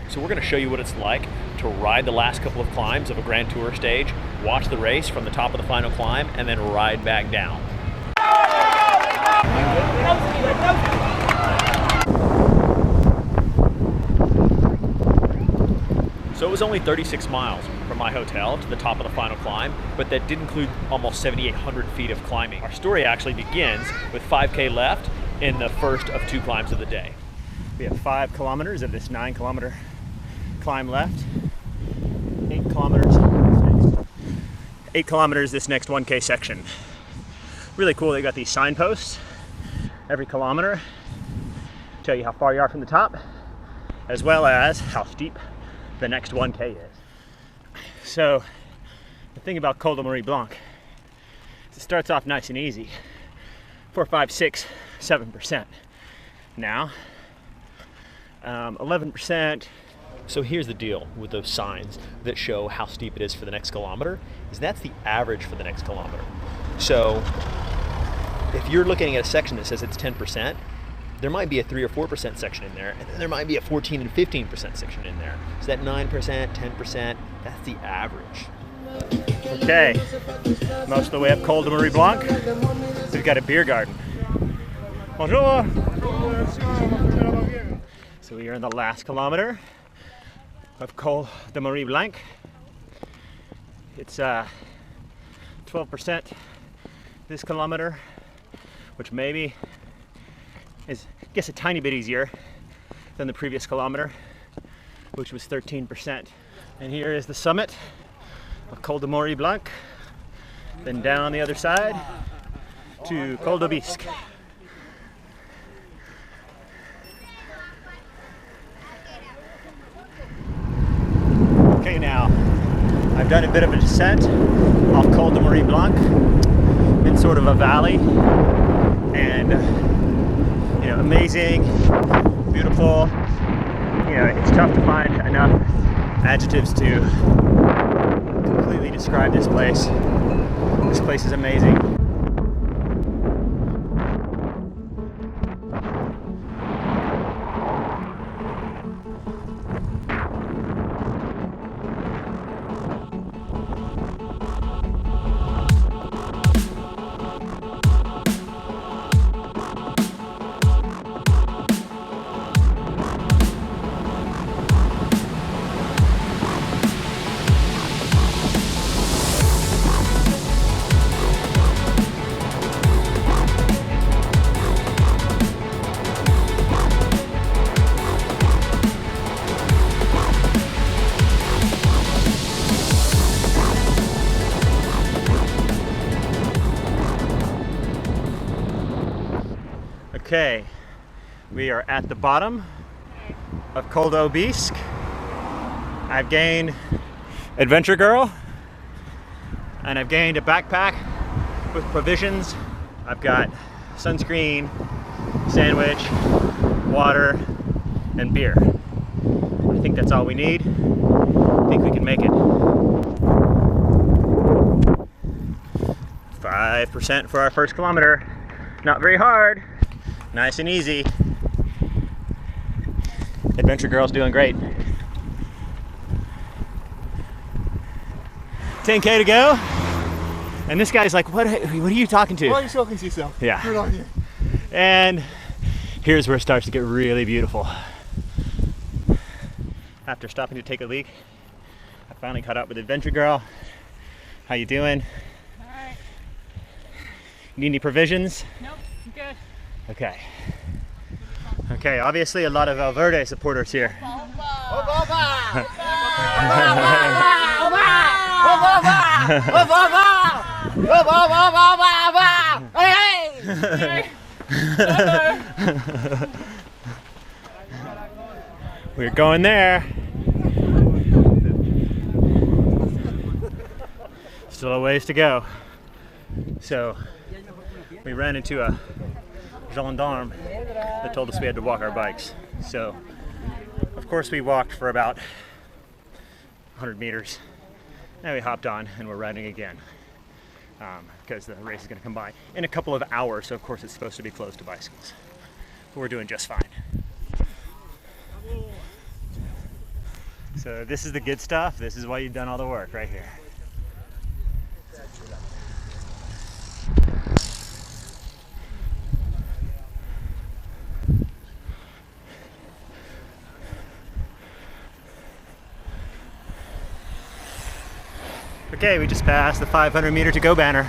So we're going to show you what it's like to ride the last couple of climbs of a Grand Tour stage, watch the race from the top of the final climb, and then ride back down. So it was only 36 miles from my hotel to the top of the final climb, but that did include almost 7,800 feet of climbing. Our story actually begins with 5K left in the first of 2 climbs of the day. We have 5 kilometers of this 9-kilometer climb left. 8 kilometers this next 1K section. Really cool, they got these signposts every kilometer, tell you how far you are from the top, as well as how steep the next 1K is. So the thing about Col de Marie Blanque is it starts off nice and easy, 4, 5, 6, 7%. Now 11%. So here's the deal with those signs that show how steep it is for the next kilometer, is that's the average for the next kilometer. So if you're looking at a section that says it's 10%, there might be a 3 or 4% section in there, and then there might be a 14 and 15% section in there. So that 9%, 10%, that's the average. Okay, most of the way up Col de Marie Blanque, we've got a beer garden. Bonjour! So we are in the last kilometer of Col de Marie Blanque. It's 12% this kilometer, which maybe is, I guess, a tiny bit easier than the previous kilometer, which was 13%. And here is the summit of Col de Marie Blanque. Then down on the other side to Col d'Aubisque. Okay, now I've done a bit of a descent off Col de Marie Blanque in sort of a valley, and amazing, beautiful. It's tough to find enough adjectives to completely describe this place. This place is amazing. Okay, we are at the bottom of Col d'Aubisque. I've gained Adventure Girl, and I've gained a backpack with provisions. I've got sunscreen, sandwich, water, and beer. I think that's all we need. I think we can make it. 5% for our first kilometer. Not very hard. Nice and easy. Adventure Girl's doing great. 10K to go. And this guy's like, what are you talking to? Why are you talking to yourself? Yeah. Good on you. And here's where it starts to get really beautiful. After stopping to take a leak, I finally caught up with Adventure Girl. How you doing? All right. Need any provisions? Nope, I'm good. Okay. Okay, obviously a lot of Valverde supporters here. We're going there. Still a ways to go. So we ran into a gendarme that told us we had to walk our bikes. So of course we walked for about 100 meters. Now we hopped on and we're riding again. because the race is going to come by in a couple of hours, so of course it's supposed to be closed to bicycles. But we're doing just fine. So this is the good stuff. This is why you've done all the work right here. Okay, we just passed the 500 meter to go banner.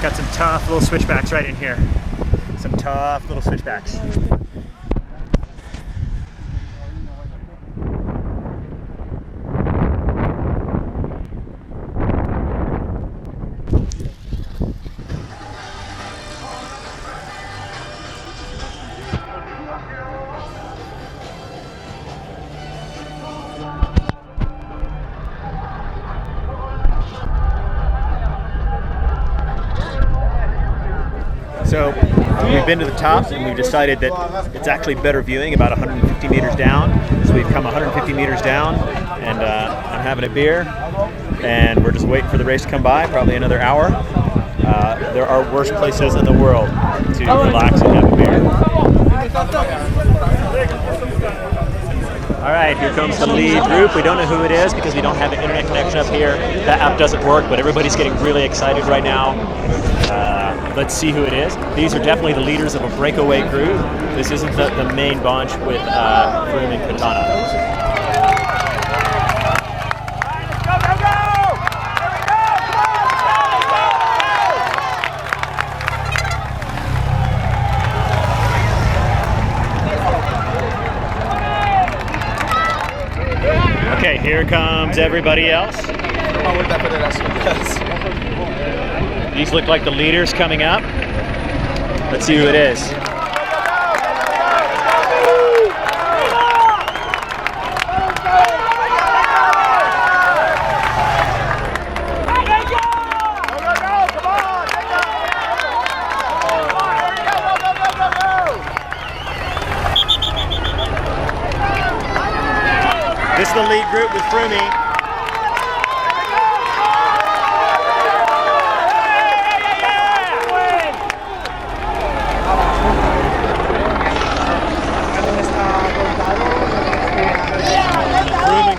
Got some tough little switchbacks right in here. Some tough little switchbacks. So we've been to the top and we've decided that it's actually better viewing about 150 meters down. So we've come 150 meters down and I'm having a beer and we're just waiting for the race to come by, probably another hour. There are worse places in the world to relax and have a beer. All right, here comes the lead group. We don't know who it is because we don't have an internet connection up here. That app doesn't work, but everybody's getting really excited right now. Let's see who it is. These are definitely the leaders of a breakaway group. This isn't the main bunch with Froome and Quintana. Okay, here comes everybody else. These look like the leaders coming up. Let's see who it is. This is the lead group with Froome.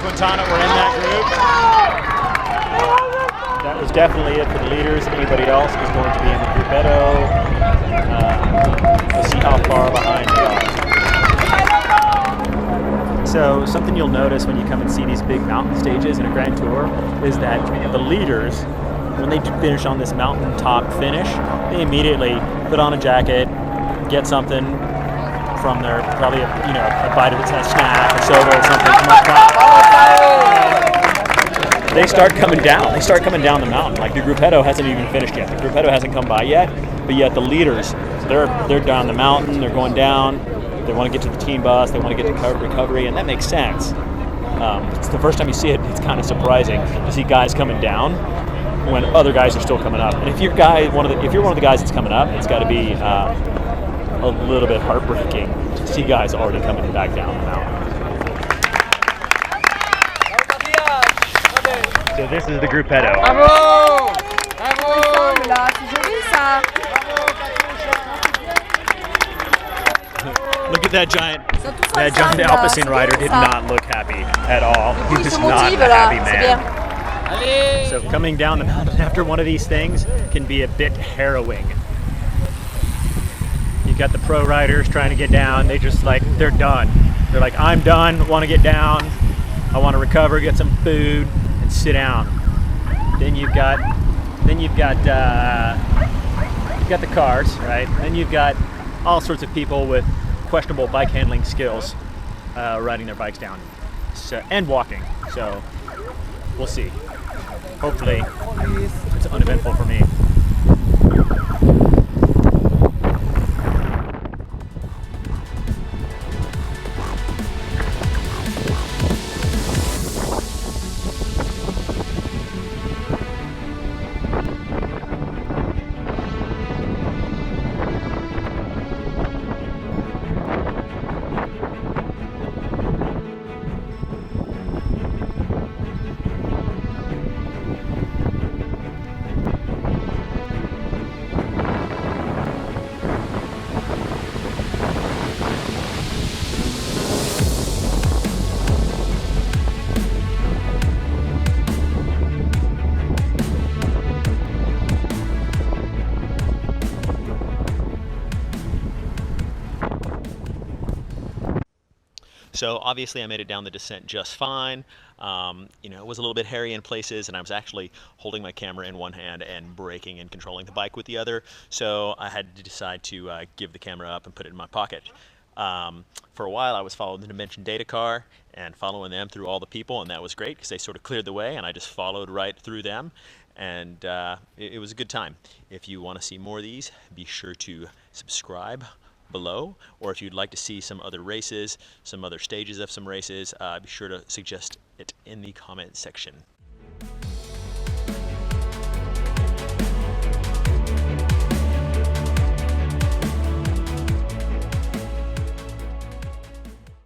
Quintana were in that group. That was definitely it for the leaders. Anybody else is going to be in the gruppetto. We'll see how far behind they are. So something you'll notice when you come and see these big mountain stages in a Grand Tour is that the leaders, when they finish on this mountaintop finish, they immediately put on a jacket, get something from their, probably a bite of a snack, a soda or something. They start coming down. They start coming down the mountain. Like the gruppetto hasn't even finished yet. The gruppetto hasn't come by yet, but yet the leaders, they're down the mountain. They're going down. They want to get to the team bus. They want to get to recovery, and that makes sense. It's the first time you see it. It's kind of surprising to see guys coming down when other guys are still coming up. And if you're one of the guys that's coming up, it's got to be a little bit heartbreaking to see guys already coming back down the mountain. So this is the gruppetto. Bravo! Bravo! Look at that giant Alpecin rider did not look happy at all. He was not a happy man. So coming down the mountain after one of these things can be a bit harrowing. You've got the pro riders trying to get down. They're done. They're like, I'm done, want to get down. I want to recover, get some food, and sit down. Then you've got the cars, right? Then you've got all sorts of people with questionable bike handling skills riding their bikes down, and walking. So we'll see. Hopefully, it's uneventful for me. So obviously I made it down the descent just fine. You know, it was a little bit hairy in places, and I was actually holding my camera in one hand and braking and controlling the bike with the other. So I had to decide to give the camera up and put it in my pocket. For a while, I was following the Dimension Data car and following them through all the people, and that was great because they sort of cleared the way, and I just followed right through them, and it was a good time. If you want to see more of these, be sure to subscribe below, or if you'd like to see some other races, some other stages of some races, be sure to suggest it in the comment section.